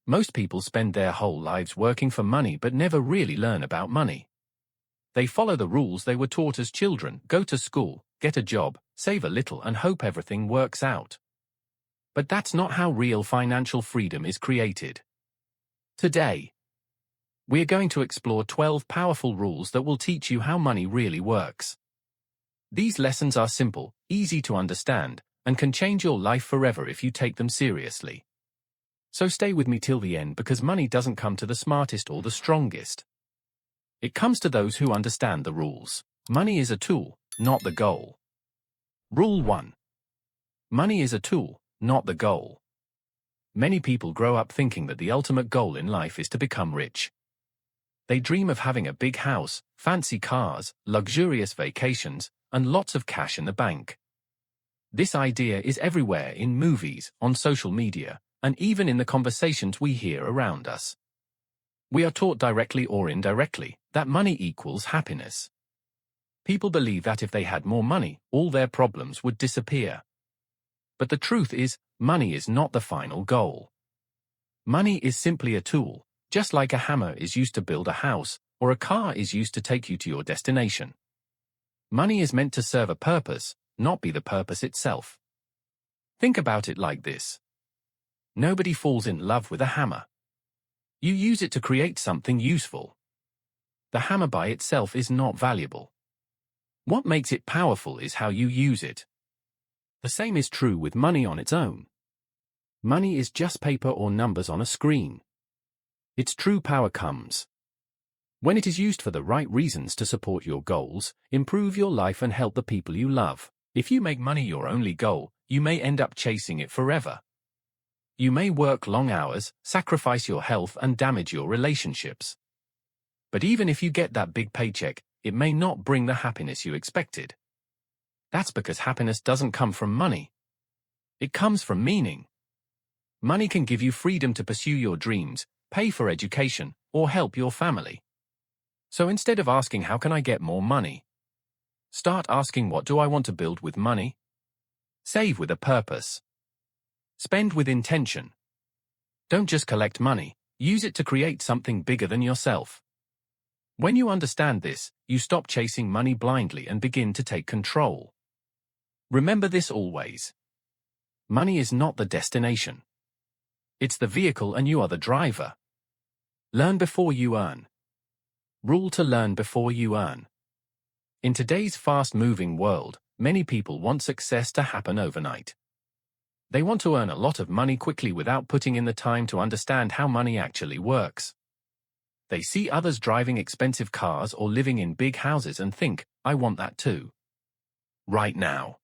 Most people spend their whole lives working for money but never really learn about money. They follow the rules they were taught as children: go to school, get a job, save a little and hope everything works out. But that's not how real financial freedom is created. Today, we're going to explore 12 powerful rules that will teach you how money really works. These lessons are simple, easy to understand, and can change your life forever if you take them seriously. So stay with me till the end, because money doesn't come to the smartest or the strongest. It comes to those who understand the rules. Money is a tool, not the goal. Rule 1. Money is a tool, not the goal. Many people grow up thinking that the ultimate goal in life is to become rich. They dream of having a big house, fancy cars, luxurious vacations, and lots of cash in the bank. This idea is everywhere, in movies, on social media, and even in the conversations we hear around us. We are taught directly or indirectly that money equals happiness. People believe that if they had more money, all their problems would disappear. But the truth is, money is not the final goal. Money is simply a tool, just like a hammer is used to build a house, or a car is used to take you to your destination. Money is meant to serve a purpose, not be the purpose itself. Think about it like this. Nobody falls in love with a hammer. You use it to create something useful. The hammer by itself is not valuable. What makes it powerful is how you use it. The same is true with money on its own. Money is just paper or numbers on a screen. Its true power comes when it is used for the right reasons to support your goals, improve your life and help the people you love. If you make money your only goal, you may end up chasing it forever. You may work long hours, sacrifice your health and damage your relationships. But even if you get that big paycheck, it may not bring the happiness you expected. That's because happiness doesn't come from money. It comes from meaning. Money can give you freedom to pursue your dreams, pay for education, or help your family. So instead of asking, how can I get more money? Start asking, what do I want to build with money? Save with a purpose. Spend with intention. Don't just collect money, use it to create something bigger than yourself. When you understand this, you stop chasing money blindly and begin to take control. Remember this always. Money is not the destination. It's the vehicle and you are the driver. Learn before you earn. Rule to learn before you earn. In today's fast-moving world, many people want success to happen overnight. They want to earn a lot of money quickly without putting in the time to understand how money actually works. They see others driving expensive cars or living in big houses and think, I want that too. Right now.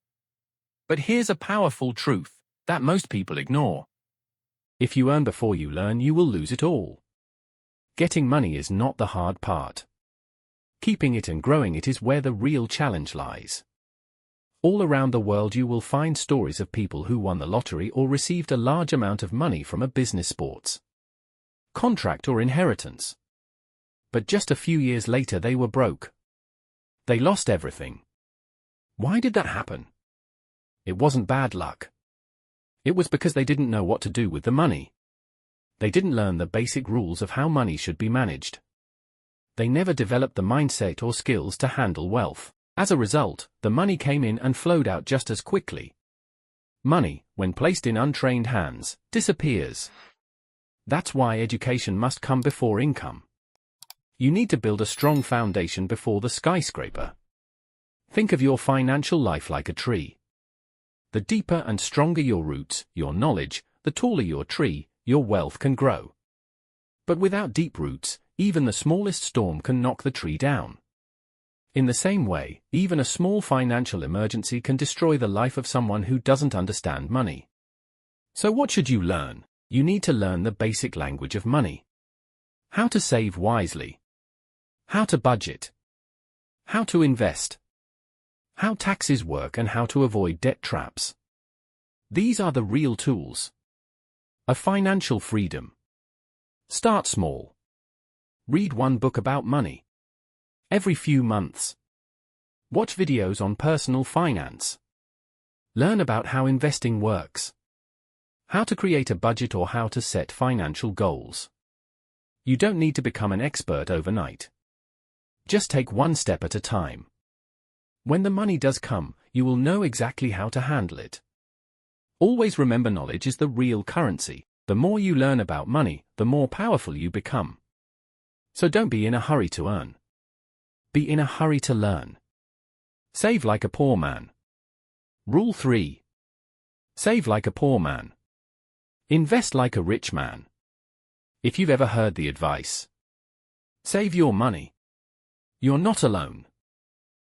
But here's a powerful truth that most people ignore. If you earn before you learn, you will lose it all. Getting money is not the hard part. Keeping it and growing it is where the real challenge lies. All around the world you will find stories of people who won the lottery or received a large amount of money from a business, sports contract or inheritance. But just a few years later they were broke. They lost everything. Why did that happen? It wasn't bad luck. It was because they didn't know what to do with the money. They didn't learn the basic rules of how money should be managed. They never developed the mindset or skills to handle wealth. As a result, the money came in and flowed out just as quickly. Money, when placed in untrained hands, disappears. That's why education must come before income. You need to build a strong foundation before the skyscraper. Think of your financial life like a tree. The deeper and stronger your roots, your knowledge, the taller your tree, your wealth can grow. But without deep roots, even the smallest storm can knock the tree down. In the same way, even a small financial emergency can destroy the life of someone who doesn't understand money. So what should you learn? You need to learn the basic language of money. How to save wisely. How to budget. How to invest. How taxes work and how to avoid debt traps. These are the real tools of financial freedom. Start small. Read one book about money every few months. Watch videos on personal finance. Learn about how investing works. How to create a budget or how to set financial goals. You don't need to become an expert overnight. Just take one step at a time. When the money does come, you will know exactly how to handle it. Always remember, knowledge is the real currency. The more you learn about money, the more powerful you become. So don't be in a hurry to earn. Be in a hurry to learn. Save like a poor man. Rule 3. Save like a poor man. Invest like a rich man. If you've ever heard the advice, save your money, you're not alone.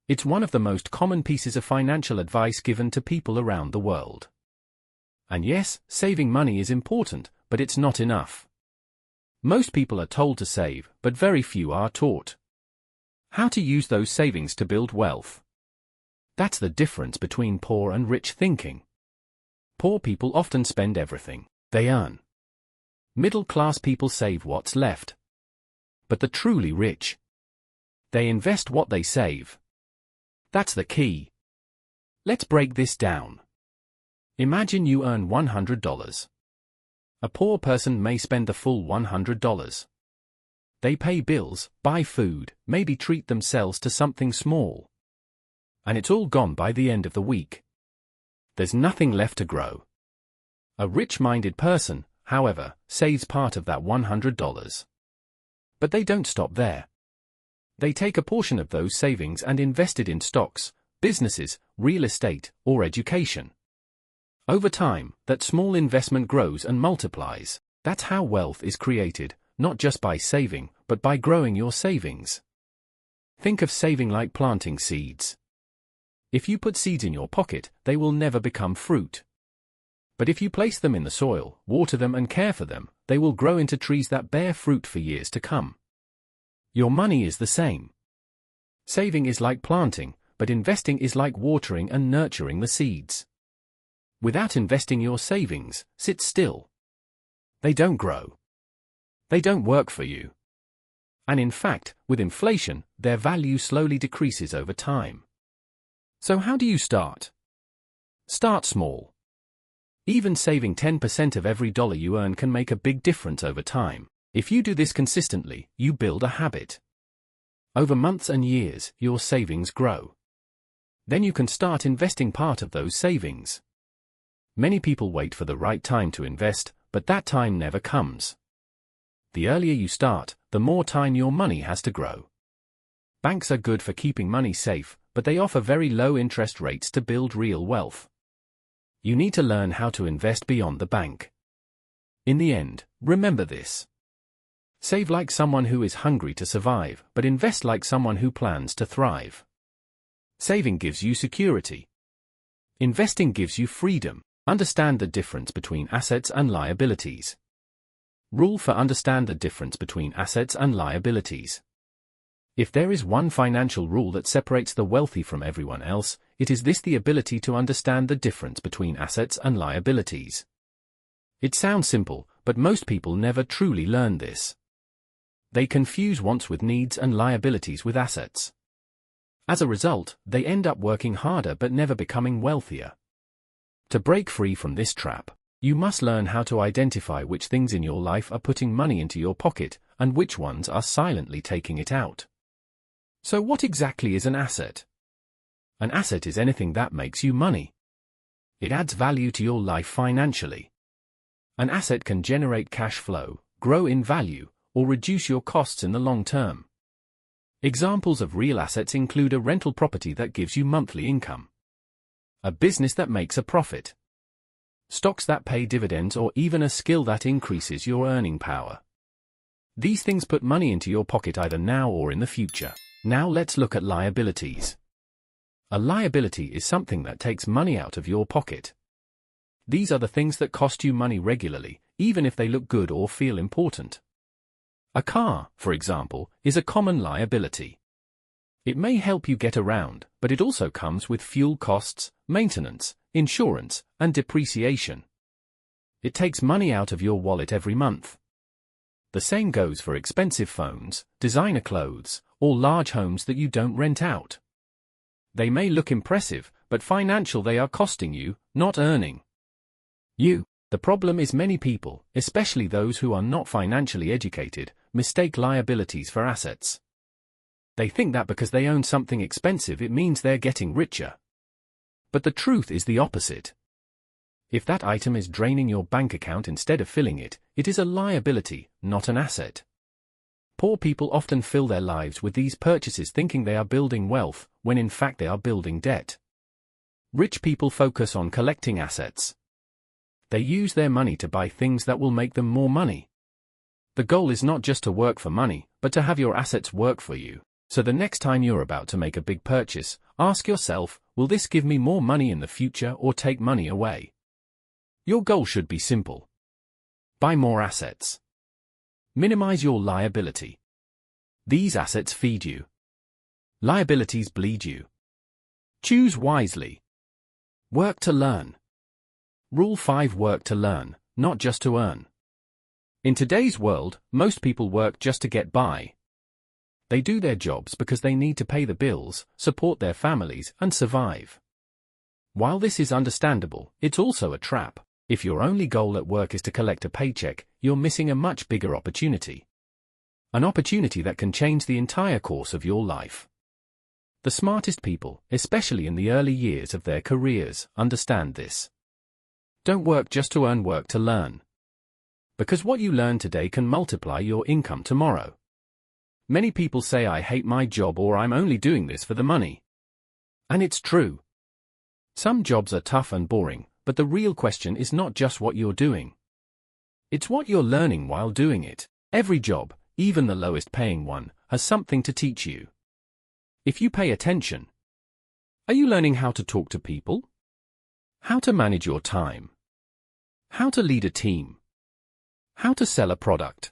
It's one of the most common pieces of financial advice given to people around the world. And yes, saving money is important, but it's not enough. Most people are told to save, but very few are taught how to use those savings to build wealth. That's the difference between poor and rich thinking. Poor people often spend everything they earn. Middle-class people save what's left. But the truly rich, they invest what they save. That's the key. Let's break this down. Imagine you earn $100. A poor person may spend the full $100. They pay bills, buy food, maybe treat themselves to something small. And it's all gone by the end of the week. There's nothing left to grow. A rich-minded person, however, saves part of that $100. But they don't stop there. They take a portion of those savings and invest it in stocks, businesses, real estate, or education. Over time, that small investment grows and multiplies. That's how wealth is created, not just by saving, but by growing your savings. Think of saving like planting seeds. If you put seeds in your pocket, they will never become fruit. But if you place them in the soil, water them and care for them, they will grow into trees that bear fruit for years to come. Your money is the same. Saving is like planting, but investing is like watering and nurturing the seeds. Without investing your savings, sit still. They don't grow. They don't work for you. And in fact, with inflation, their value slowly decreases over time. So how do you start? Start small. Even saving 10% of every dollar you earn can make a big difference over time. If you do this consistently, you build a habit. Over months and years, your savings grow. Then you can start investing part of those savings. Many people wait for the right time to invest, but that time never comes. The earlier you start, the more time your money has to grow. Banks are good for keeping money safe, but they offer very low interest rates to build real wealth. You need to learn how to invest beyond the bank. In the end, remember this. Save like someone who is hungry to survive, but invest like someone who plans to thrive. Saving gives you security. Investing gives you freedom. Understand the difference between assets and liabilities. Rule for understand the difference between assets and liabilities. If there is one financial rule that separates the wealthy from everyone else, it is this: the ability to understand the difference between assets and liabilities. It sounds simple, but most people never truly learn this. They confuse wants with needs and liabilities with assets. As a result, they end up working harder but never becoming wealthier. To break free from this trap, you must learn how to identify which things in your life are putting money into your pocket, and which ones are silently taking it out. So what exactly is an asset? An asset is anything that makes you money. It adds value to your life financially. An asset can generate cash flow, grow in value, or reduce your costs in the long term. Examples of real assets include a rental property that gives you monthly income, a business that makes a profit, stocks that pay dividends, or even a skill that increases your earning power. These things put money into your pocket either now or in the future. Now let's look at liabilities. A liability is something that takes money out of your pocket. These are the things that cost you money regularly, even if they look good or feel important. A car, for example, is a common liability. It may help you get around, but it also comes with fuel costs, maintenance, insurance, and depreciation. It takes money out of your wallet every month. The same goes for expensive phones, designer clothes, or large homes that you don't rent out. They may look impressive, but financially they are costing you, not earning you. The problem is many people, especially those who are not financially educated, mistake liabilities for assets. They think that because they own something expensive it means they're getting richer. But the truth is the opposite. If that item is draining your bank account instead of filling it, it is a liability, not an asset. Poor people often fill their lives with these purchases thinking they are building wealth, when in fact they are building debt. Rich people focus on collecting assets. They use their money to buy things that will make them more money. The goal is not just to work for money, but to have your assets work for you. So the next time you're about to make a big purchase, ask yourself, will this give me more money in the future or take money away? Your goal should be simple. Buy more assets. Minimize your liability. These assets feed you. Liabilities bleed you. Choose wisely. Work to learn. Rule 5: Work to learn, not just to earn. In today's world, most people work just to get by. They do their jobs because they need to pay the bills, support their families, and survive. While this is understandable, it's also a trap. If your only goal at work is to collect a paycheck, you're missing a much bigger opportunity. An opportunity that can change the entire course of your life. The smartest people, especially in the early years of their careers, understand this. Don't work just to earn, work to learn. Because what you learn today can multiply your income tomorrow. Many people say I hate my job or I'm only doing this for the money. And it's true. Some jobs are tough and boring, but the real question is not just what you're doing. It's what you're learning while doing it. Every job, even the lowest paying one, has something to teach you. If you pay attention. Are you learning how to talk to people? How to manage your time? How to lead a team? How to sell a product?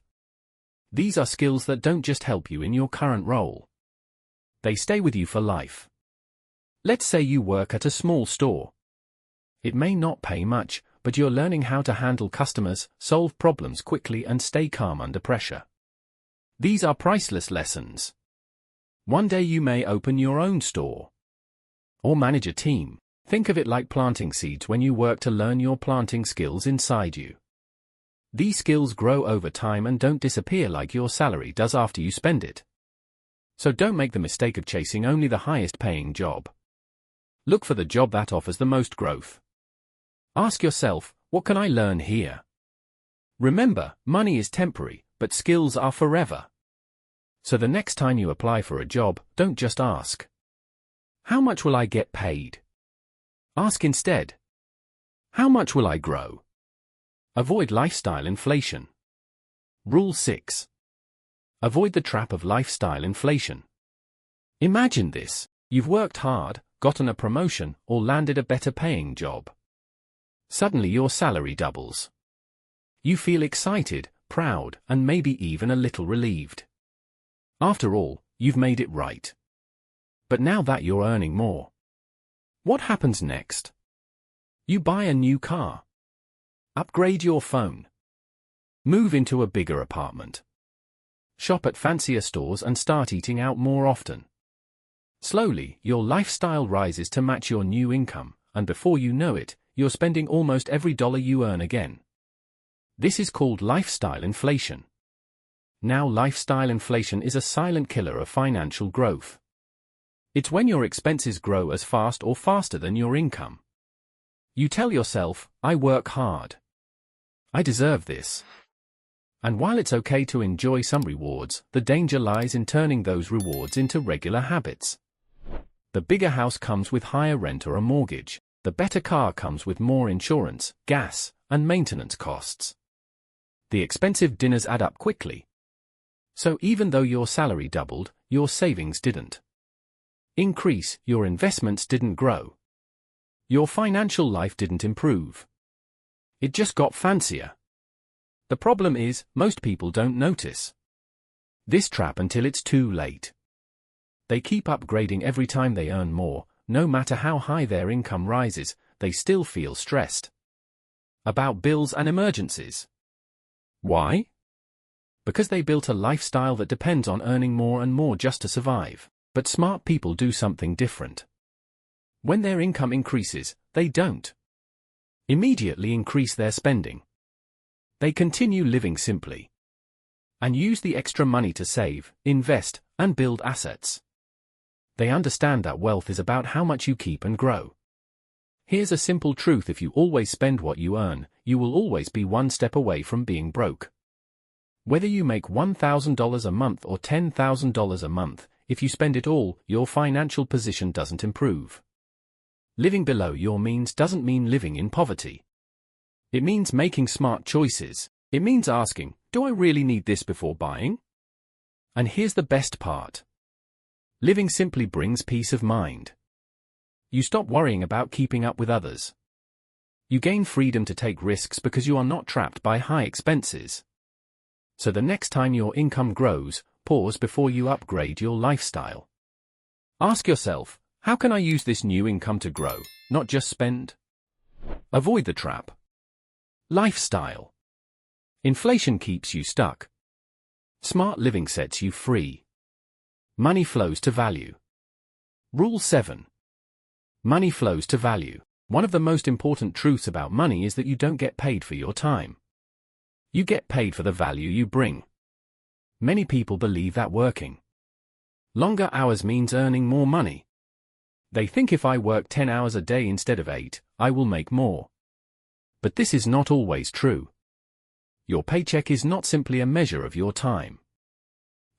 These are skills that don't just help you in your current role. They stay with you for life. Let's say you work at a small store. It may not pay much, but you're learning how to handle customers, solve problems quickly, and stay calm under pressure. These are priceless lessons. One day you may open your own store. Or manage a team. Think of it like planting seeds when you work to learn your planting skills inside you. These skills grow over time and don't disappear like your salary does after you spend it. So don't make the mistake of chasing only the highest paying job. Look for the job that offers the most growth. Ask yourself, what can I learn here? Remember, money is temporary, but skills are forever. So the next time you apply for a job, don't just ask, how much will I get paid? Ask instead, how much will I grow? Avoid lifestyle inflation. Rule 6. Avoid the trap of lifestyle inflation. Imagine this. You've worked hard, gotten a promotion, or landed a better paying job. Suddenly your salary doubles. You feel excited, proud, and maybe even a little relieved. After all, you've made it right. But now that you're earning more, what happens next? You buy a new car. Upgrade your phone. Move into a bigger apartment. Shop at fancier stores and start eating out more often. Slowly, your lifestyle rises to match your new income, and before you know it, you're spending almost every dollar you earn again. This is called lifestyle inflation. Now, lifestyle inflation is a silent killer of financial growth. It's when your expenses grow as fast or faster than your income. You tell yourself, I work hard. I deserve this. And while it's okay to enjoy some rewards, the danger lies in turning those rewards into regular habits. The bigger house comes with higher rent or a mortgage. The better car comes with more insurance, gas, and maintenance costs. The expensive dinners add up quickly. So even though your salary doubled, your savings didn't increase, your investments didn't grow. Your financial life didn't improve. It just got fancier. The problem is, most people don't notice this trap until it's too late. They keep upgrading every time they earn more. No matter how high their income rises, they still feel stressed about bills and emergencies. Why? Because they built a lifestyle that depends on earning more and more just to survive. But smart people do something different. When their income increases, they don't immediately increase their spending. They continue living simply and use the extra money to save, invest, and build assets. They understand that wealth is about how much you keep and grow. Here's a simple truth: if you always spend what you earn, you will always be one step away from being broke. Whether you make $1,000 a month or $10,000 a month, if you spend it all, your financial position doesn't improve. Living below your means doesn't mean living in poverty. It means making smart choices. It means asking, do I really need this before buying? And here's the best part. Living simply brings peace of mind. You stop worrying about keeping up with others. You gain freedom to take risks because you are not trapped by high expenses. So the next time your income grows, pause before you upgrade your lifestyle. Ask yourself, how can I use this new income to grow, not just spend? Avoid the trap. Lifestyle. Inflation keeps you stuck. Smart living sets you free. Money flows to value. Rule 7. Money flows to value. One of the most important truths about money is that you don't get paid for your time. You get paid for the value you bring. Many people believe that working longer hours means earning more money. They think if I work 10 hours a day instead of 8, I will make more. But this is not always true. Your paycheck is not simply a measure of your time.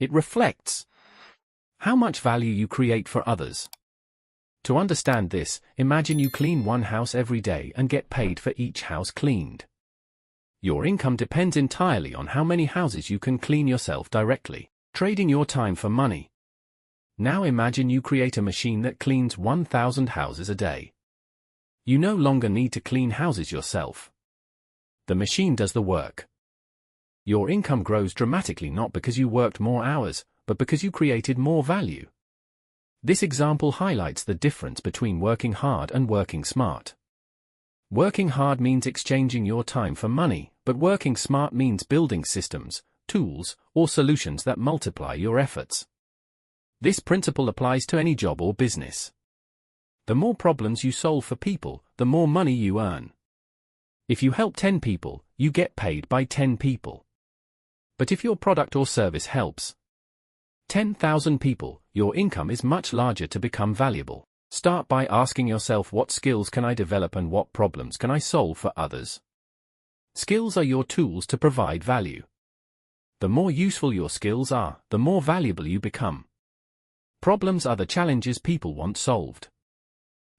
It reflects how much value you create for others. To understand this, imagine you clean one house every day and get paid for each house cleaned. Your income depends entirely on how many houses you can clean yourself directly, trading your time for money. Now imagine you create a machine that cleans 1,000 houses a day. You no longer need to clean houses yourself. The machine does the work. Your income grows dramatically not because you worked more hours, but because you created more value. This example highlights the difference between working hard and working smart. Working hard means exchanging your time for money, but working smart means building systems, tools, or solutions that multiply your efforts. This principle applies to any job or business. The more problems you solve for people, the more money you earn. If you help 10 people, you get paid by 10 people. But if your product or service helps 10,000 people, your income is much larger. To become valuable, start by asking yourself, what skills can I develop and what problems can I solve for others? Skills are your tools to provide value. The more useful your skills are, the more valuable you become. Problems are the challenges people want solved.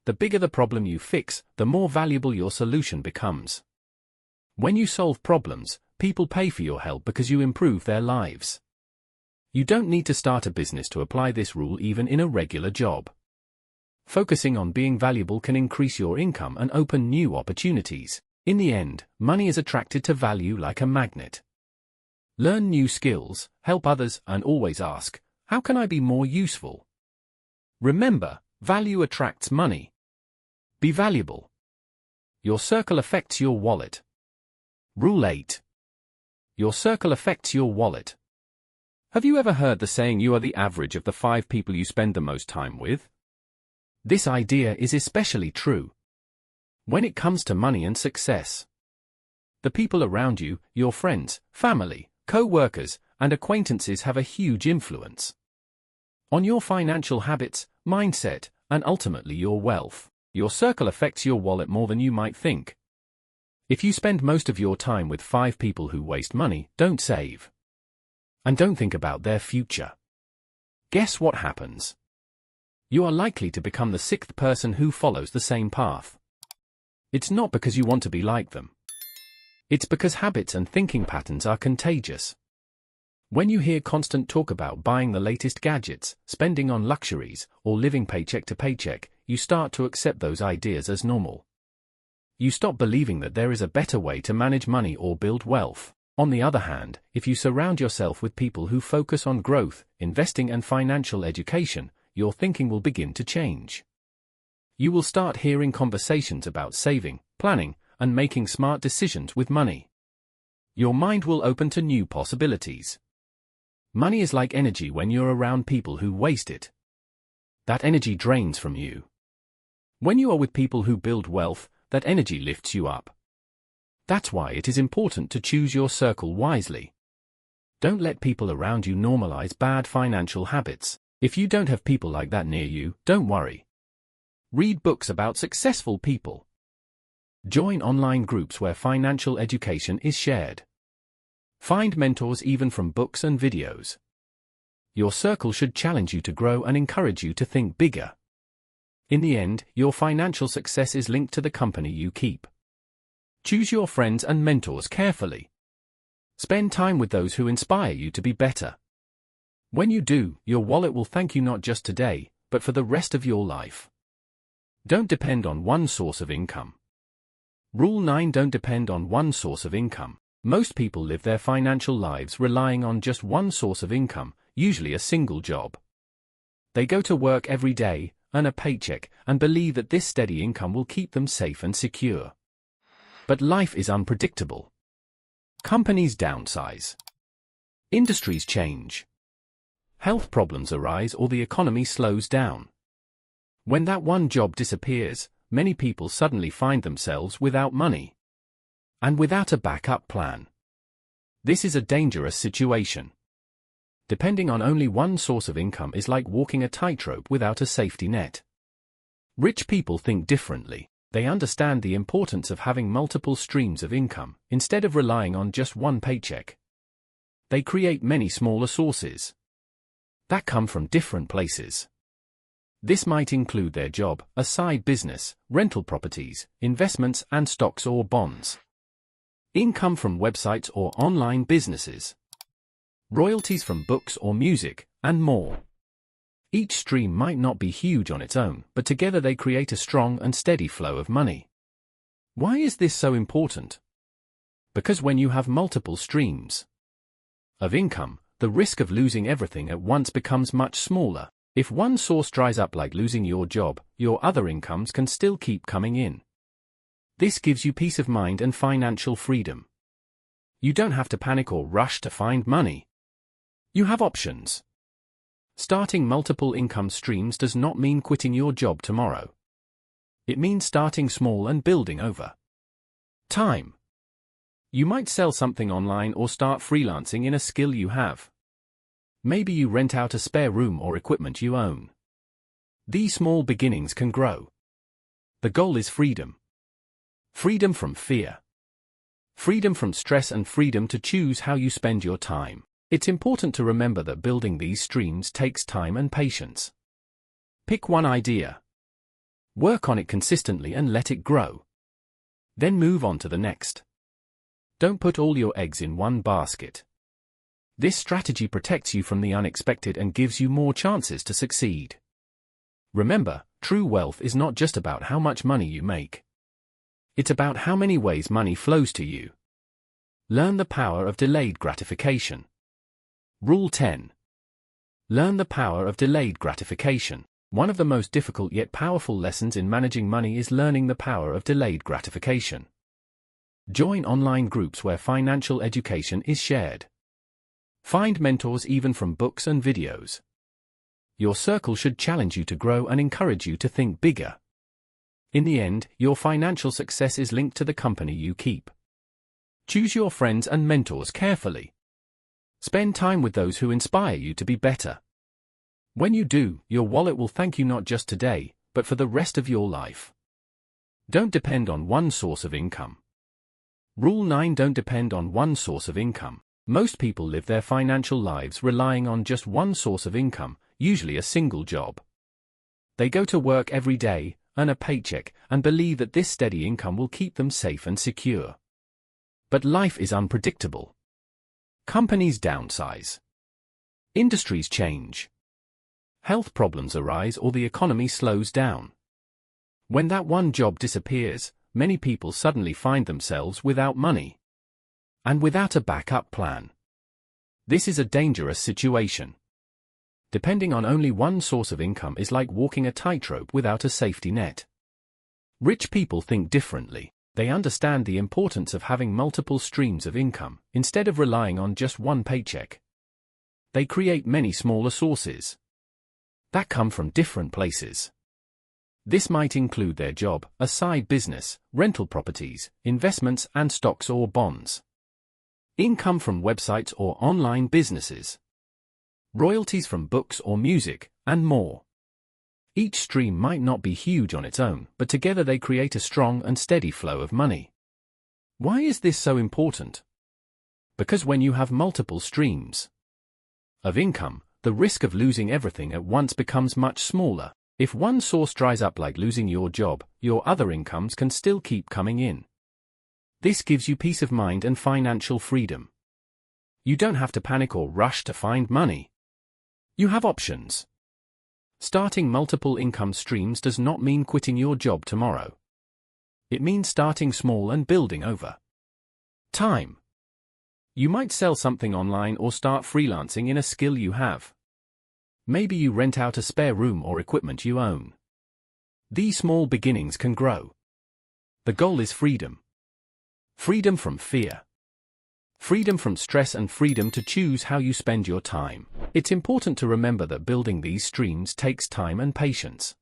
The bigger the problem you fix, the more valuable your solution becomes. When you solve problems, people pay for your help because you improve their lives. You don't need to start a business to apply this rule even in a regular job. Focusing on being valuable can increase your income and open new opportunities. In the end, money is attracted to value like a magnet. Learn new skills, help others, and always ask, how can I be more useful? Remember, value attracts money. Be valuable. Your circle affects your wallet. Rule 8. Your circle affects your wallet. Have you ever heard the saying, you are the average of the 5 people you spend the most time with? This idea is especially true when it comes to money and success. The people around you, your friends, family, co-workers, and acquaintances have a huge influence on your financial habits, mindset, and ultimately your wealth. Your circle affects your wallet more than you might think. If you spend most of your time with 5 people who waste money, don't save, and don't think about their future, guess what happens? You are likely to become the 6th person who follows the same path. It's not because you want to be like them. It's because habits and thinking patterns are contagious. When you hear constant talk about buying the latest gadgets, spending on luxuries, or living paycheck to paycheck, you start to accept those ideas as normal. You stop believing that there is a better way to manage money or build wealth. On the other hand, if you surround yourself with people who focus on growth, investing, and financial education, your thinking will begin to change. You will start hearing conversations about saving, planning, and making smart decisions with money. Your mind will open to new possibilities. Money is like energy when you're around people who waste it. That energy drains from you. When you are with people who build wealth, that energy lifts you up. That's why it is important to choose your circle wisely. Don't let people around you normalize bad financial habits. If you don't have people like that near you, don't worry. Read books about successful people. Join online groups where financial education is shared. Find mentors even from books and videos. Your circle should challenge you to grow and encourage you to think bigger. In the end, your financial success is linked to the company you keep. Choose your friends and mentors carefully. Spend time with those who inspire you to be better. When you do, your wallet will thank you not just today, but for the rest of your life. Don't depend on one source of income. Rule 9: Don't depend on one source of income. Most people live their financial lives relying on just one source of income, usually a single job. They go to work every day, earn a paycheck, and believe that this steady income will keep them safe and secure. But life is unpredictable. Companies downsize. Industries change. Health problems arise or the economy slows down. When that one job disappears, many people suddenly find themselves without money. And without a backup plan. This is a dangerous situation. Depending on only one source of income is like walking a tightrope without a safety net. Rich people think differently. They understand the importance of having multiple streams of income, instead of relying on just one paycheck. They create many smaller sources that come from different places. This might include their job, a side business, rental properties, investments and stocks or bonds. Income from websites or online businesses. Royalties from books or music, and more. Each stream might not be huge on its own, but together they create a strong and steady flow of money. Why is this so important? Because when you have multiple streams of income, the risk of losing everything at once becomes much smaller. If one source dries up, like losing your job, your other incomes can still keep coming in. This gives you peace of mind and financial freedom. You don't have to panic or rush to find money. You have options. Starting multiple income streams does not mean quitting your job tomorrow. It means starting small and building over time. You might sell something online or start freelancing in a skill you have. Maybe you rent out a spare room or equipment you own. These small beginnings can grow. The goal is freedom. Freedom from fear. Freedom from stress and freedom to choose how you spend your time. It's important to remember that building these streams takes time and patience. Pick one idea. Work on it consistently and let it grow. Then move on to the next. Don't put all your eggs in one basket. This strategy protects you from the unexpected and gives you more chances to succeed. Remember, true wealth is not just about how much money you make. It's about how many ways money flows to you. Learn the power of delayed gratification. Rule 10. Learn the power of delayed gratification. One of the most difficult yet powerful lessons in managing money is learning the power of delayed gratification. Join online groups where financial education is shared. Find mentors even from books and videos. Your circle should challenge you to grow and encourage you to think bigger. In the end, your financial success is linked to the company you keep. Choose your friends and mentors carefully. Spend time with those who inspire you to be better. When you do, your wallet will thank you not just today, but for the rest of your life. Don't depend on one source of income. Rule 9: Don't depend on one source of income. Most people live their financial lives relying on just one source of income, usually a single job. They go to work every day, earn a paycheck, and believe that this steady income will keep them safe and secure. But life is unpredictable. Companies downsize. Industries change. Health problems arise or the economy slows down. When that one job disappears, many people suddenly find themselves without money. And without a backup plan. This is a dangerous situation. Depending on only one source of income is like walking a tightrope without a safety net. Rich people think differently. They understand the importance of having multiple streams of income, instead of relying on just one paycheck. They create many smaller sources that come from different places. This might include their job, a side business, rental properties, investments and stocks or bonds. Income from websites or online businesses. Royalties from books or music, and more. Each stream might not be huge on its own, but together they create a strong and steady flow of money. Why is this so important? Because when you have multiple streams of income, the risk of losing everything at once becomes much smaller. If one source dries up, like losing your job, your other incomes can still keep coming in. This gives you peace of mind and financial freedom. You don't have to panic or rush to find money. You have options. Starting multiple income streams does not mean quitting your job tomorrow. It means starting small and building over time. You might sell something online or start freelancing in a skill you have. Maybe you rent out a spare room or equipment you own. These small beginnings can grow. The goal is freedom. Freedom from fear. Freedom from stress and freedom to choose how you spend your time. It's important to remember that building these streams takes time and patience.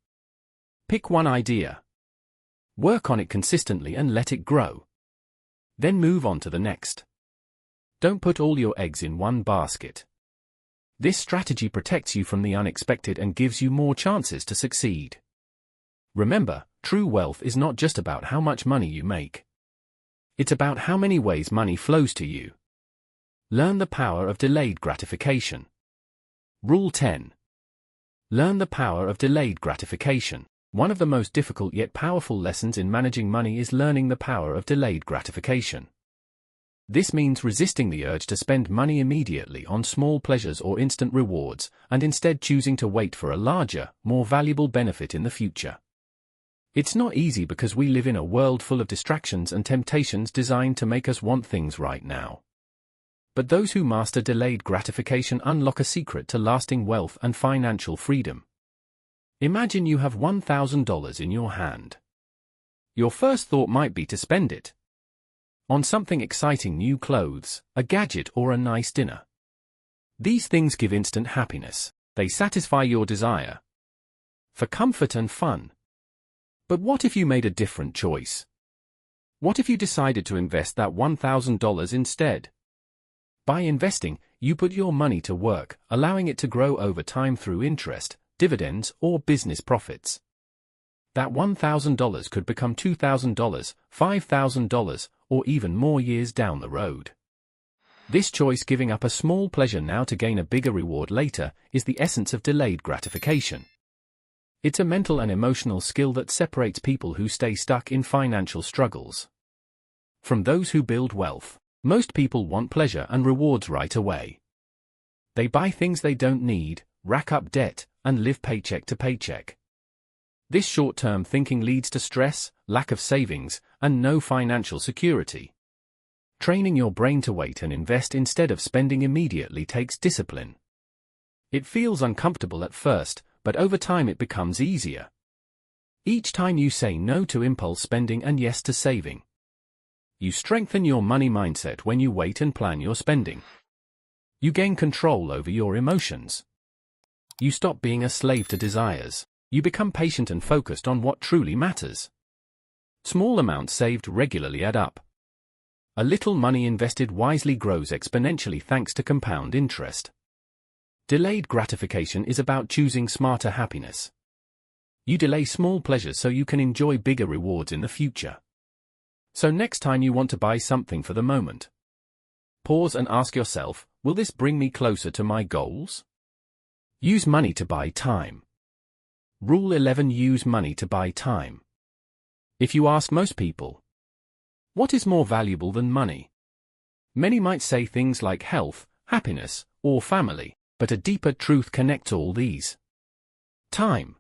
Pick one idea. Work on it consistently and let it grow. Then move on to the next. Don't put all your eggs in one basket. This strategy protects you from the unexpected and gives you more chances to succeed. Remember, true wealth is not just about how much money you make. It's about how many ways money flows to you. Learn the power of delayed gratification. Rule 10. Learn the power of delayed gratification. One of the most difficult yet powerful lessons in managing money is learning the power of delayed gratification. This means resisting the urge to spend money immediately on small pleasures or instant rewards, and instead choosing to wait for a larger, more valuable benefit in the future. It's not easy because we live in a world full of distractions and temptations designed to make us want things right now. But those who master delayed gratification unlock a secret to lasting wealth and financial freedom. Imagine you have $1,000 in your hand. Your first thought might be to spend it on something exciting: new clothes, a gadget, or a nice dinner. These things give instant happiness. They satisfy your desire for comfort and fun. But what if you made a different choice? What if you decided to invest that $1,000 instead? By investing, you put your money to work, allowing it to grow over time through interest, dividends, or business profits. That $1,000 could become $2,000, $5,000, or even more years down the road. This choice, giving up a small pleasure now to gain a bigger reward later, is the essence of delayed gratification. It's a mental and emotional skill that separates people who stay stuck in financial struggles from those who build wealth. Most people want pleasure and rewards right away. They buy things they don't need, rack up debt, and live paycheck to paycheck. This short-term thinking leads to stress, lack of savings, and no financial security. Training your brain to wait and invest instead of spending immediately takes discipline. It feels uncomfortable at first, but over time it becomes easier. Each time you say no to impulse spending and yes to saving, you strengthen your money mindset. When you wait and plan your spending, you gain control over your emotions. You stop being a slave to desires. You become patient and focused on what truly matters. Small amounts saved regularly add up. A little money invested wisely grows exponentially thanks to compound interest. Delayed gratification is about choosing smarter happiness. You delay small pleasures so you can enjoy bigger rewards in the future. So next time you want to buy something for the moment, pause and ask yourself, will this bring me closer to my goals? Use money to buy time. Rule 11. Use money to buy time. If you ask most people, what is more valuable than money? Many might say things like health, happiness, or family, but a deeper truth connects all these. Time.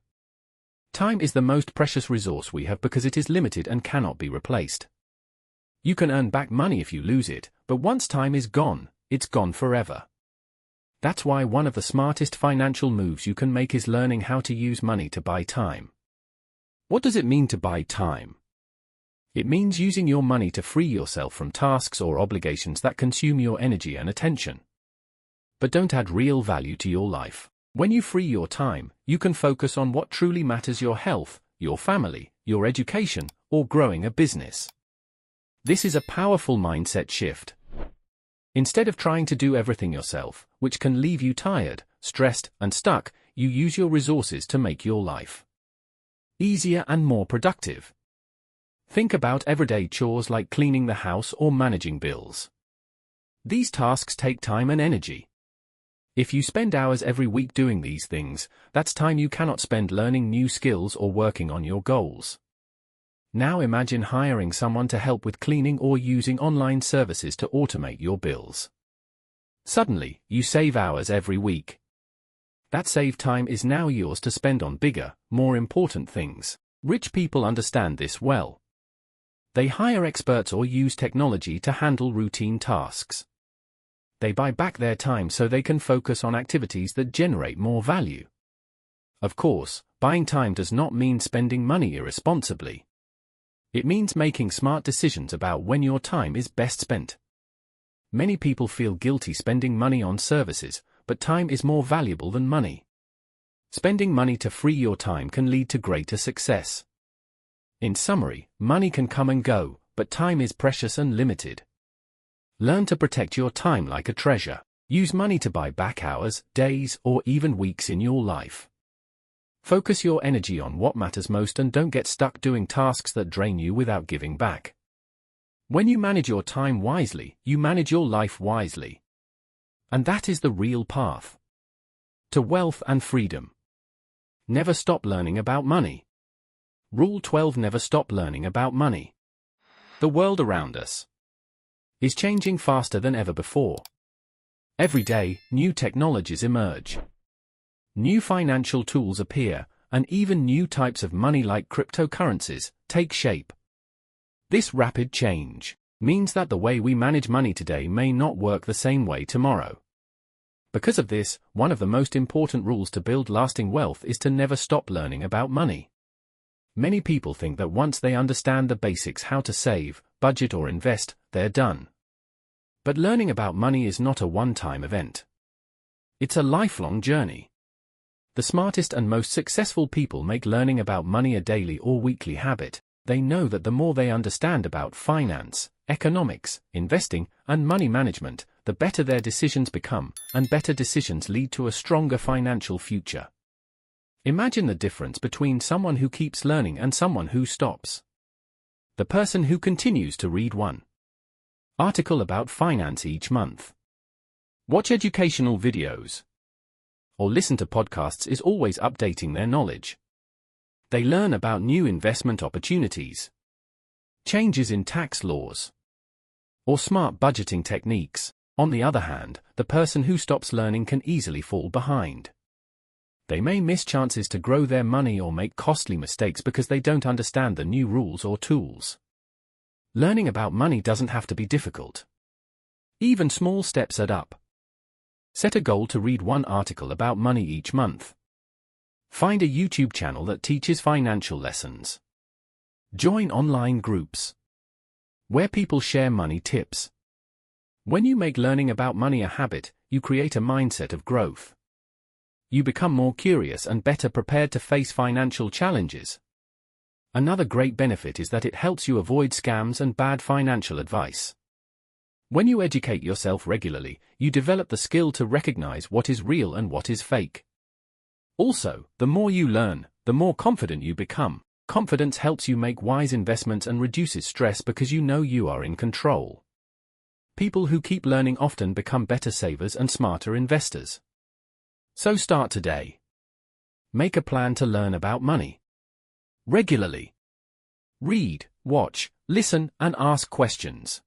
Time is the most precious resource we have because it is limited and cannot be replaced. You can earn back money if you lose it, but once time is gone, it's gone forever. That's why one of the smartest financial moves you can make is learning how to use money to buy time. What does it mean to buy time? It means using your money to free yourself from tasks or obligations that consume your energy and attention, but don't add real value to your life. When you free your time, you can focus on what truly matters: your health, your family, your education, or growing a business. This is a powerful mindset shift. Instead of trying to do everything yourself, which can leave you tired, stressed, and stuck, you use your resources to make your life easier and more productive. Think about everyday chores like cleaning the house or managing bills. These tasks take time and energy. If you spend hours every week doing these things, that's time you cannot spend learning new skills or working on your goals. Now imagine hiring someone to help with cleaning or using online services to automate your bills. Suddenly, you save hours every week. That saved time is now yours to spend on bigger, more important things. Rich people understand this well. They hire experts or use technology to handle routine tasks. They buy back their time so they can focus on activities that generate more value. Of course, buying time does not mean spending money irresponsibly. It means making smart decisions about when your time is best spent. Many people feel guilty spending money on services, but time is more valuable than money. Spending money to free your time can lead to greater success. In summary, money can come and go, but time is precious and limited. Learn to protect your time like a treasure. Use money to buy back hours, days, or even weeks in your life. Focus your energy on what matters most and don't get stuck doing tasks that drain you without giving back. When you manage your time wisely, you manage your life wisely. And that is the real path to wealth and freedom. Never stop learning about money. Rule 12: Never stop learning about money. The world around us is changing faster than ever before. Every day, new technologies emerge. New financial tools appear, and even new types of money like cryptocurrencies take shape. This rapid change means that the way we manage money today may not work the same way tomorrow. Because of this, one of the most important rules to build lasting wealth is to never stop learning about money. Many people think that once they understand the basics, how to save, budget or invest, they're done. But learning about money is not a one-time event. It's a lifelong journey. The smartest and most successful people make learning about money a daily or weekly habit. They know that the more they understand about finance, economics, investing, and money management, the better their decisions become, and better decisions lead to a stronger financial future. Imagine the difference between someone who keeps learning and someone who stops. The person who continues to read one article about finance each month, watch educational videos, or listen to podcasts is always updating their knowledge. They learn about new investment opportunities, changes in tax laws, or smart budgeting techniques. On the other hand, the person who stops learning can easily fall behind. They may miss chances to grow their money or make costly mistakes because they don't understand the new rules or tools. Learning about money doesn't have to be difficult. Even small steps add up. Set a goal to read one article about money each month. Find a YouTube channel that teaches financial lessons. Join online groups where people share money tips. When you make learning about money a habit, you create a mindset of growth. You become more curious and better prepared to face financial challenges. Another great benefit is that it helps you avoid scams and bad financial advice. When you educate yourself regularly, you develop the skill to recognize what is real and what is fake. Also, the more you learn, the more confident you become. Confidence helps you make wise investments and reduces stress because you know you are in control. People who keep learning often become better savers and smarter investors. So start today. Make a plan to learn about money regularly. Read, watch, listen, and ask questions.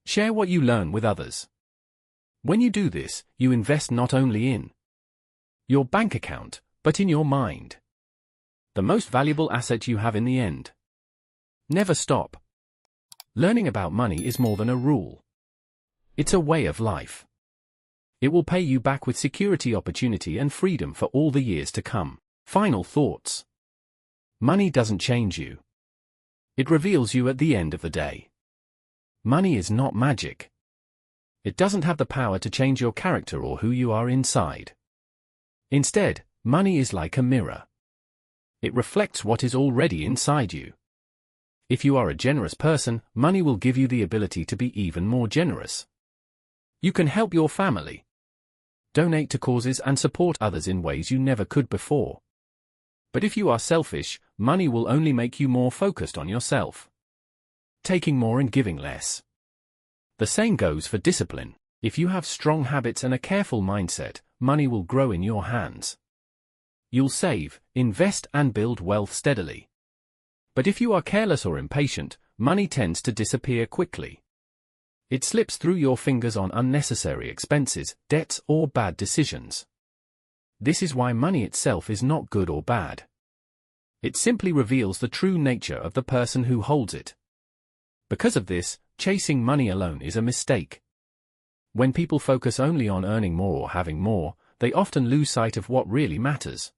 Share what you learn with others. When you do this, you invest not only in your bank account, but in your mind. The most valuable asset you have in the end. Never stop. Learning about money is more than a rule. It's a way of life. It will pay you back with security, opportunity, and freedom for all the years to come. Final thoughts. Money doesn't change you. It reveals you at the end of the day. Money is not magic. It doesn't have the power to change your character or who you are inside. Instead, money is like a mirror. It reflects what is already inside you. If you are a generous person, money will give you the ability to be even more generous. You can help your family, donate to causes and support others in ways you never could before. But if you are selfish, money will only make you more focused on yourself, taking more and giving less. The same goes for discipline. If you have strong habits and a careful mindset, money will grow in your hands. You'll save, invest and build wealth steadily. But if you are careless or impatient, money tends to disappear quickly. It slips through your fingers on unnecessary expenses, debts, or bad decisions. This is why money itself is not good or bad. It simply reveals the true nature of the person who holds it. Because of this, chasing money alone is a mistake. When people focus only on earning more or having more, they often lose sight of what really matters.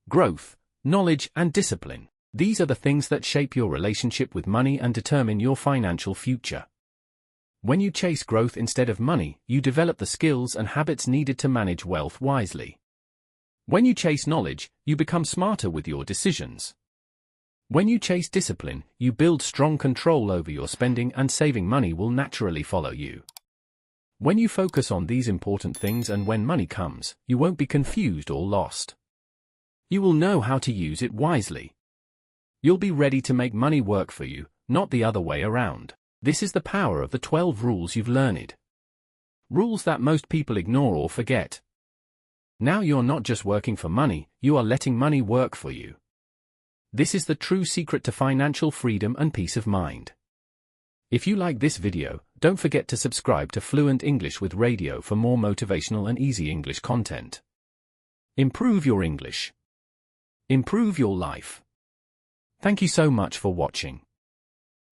Growth, knowledge, and discipline. These are the things that shape your relationship with money and determine your financial future. When you chase growth instead of money, you develop the skills and habits needed to manage wealth wisely. When you chase knowledge, you become smarter with your decisions. When you chase discipline, you build strong control over your spending, and saving money will naturally follow you. When you focus on these important things and when money comes, you won't be confused or lost. You will know how to use it wisely. You'll be ready to make money work for you, not the other way around. This is the power of the 12 rules you've learned. Rules that most people ignore or forget. Now you're not just working for money, you are letting money work for you. This is the true secret to financial freedom and peace of mind. If you like this video, don't forget to subscribe to Fluent English with Radio for more motivational and easy English content. Improve your English. Improve your life. Thank you so much for watching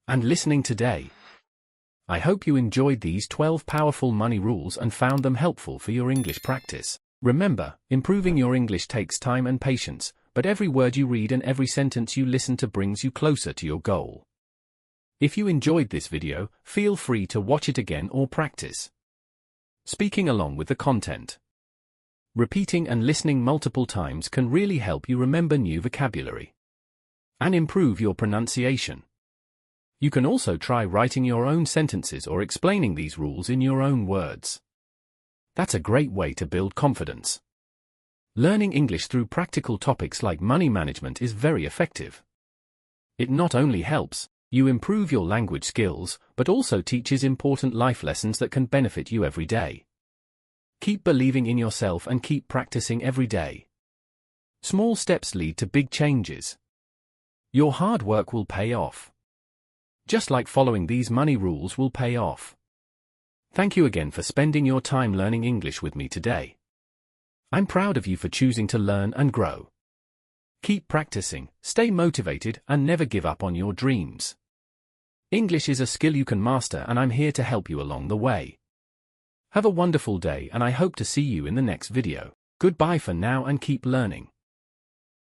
and listening today. I hope you enjoyed these 12 powerful money rules and found them helpful for your English practice. Remember, improving your English takes time and patience, but every word you read and every sentence you listen to brings you closer to your goal. If you enjoyed this video, feel free to watch it again or practice speaking along with the content. Repeating and listening multiple times can really help you remember new vocabulary and improve your pronunciation. You can also try writing your own sentences or explaining these rules in your own words. That's a great way to build confidence. Learning English through practical topics like money management is very effective. It not only helps you improve your language skills, but also teaches important life lessons that can benefit you every day. Keep believing in yourself and keep practicing every day. Small steps lead to big changes. Your hard work will pay off. Just like following these money rules will pay off. Thank you again for spending your time learning English with me today. I'm proud of you for choosing to learn and grow. Keep practicing, stay motivated, and never give up on your dreams. English is a skill you can master, and I'm here to help you along the way. Have a wonderful day, and I hope to see you in the next video. Goodbye for now and keep learning.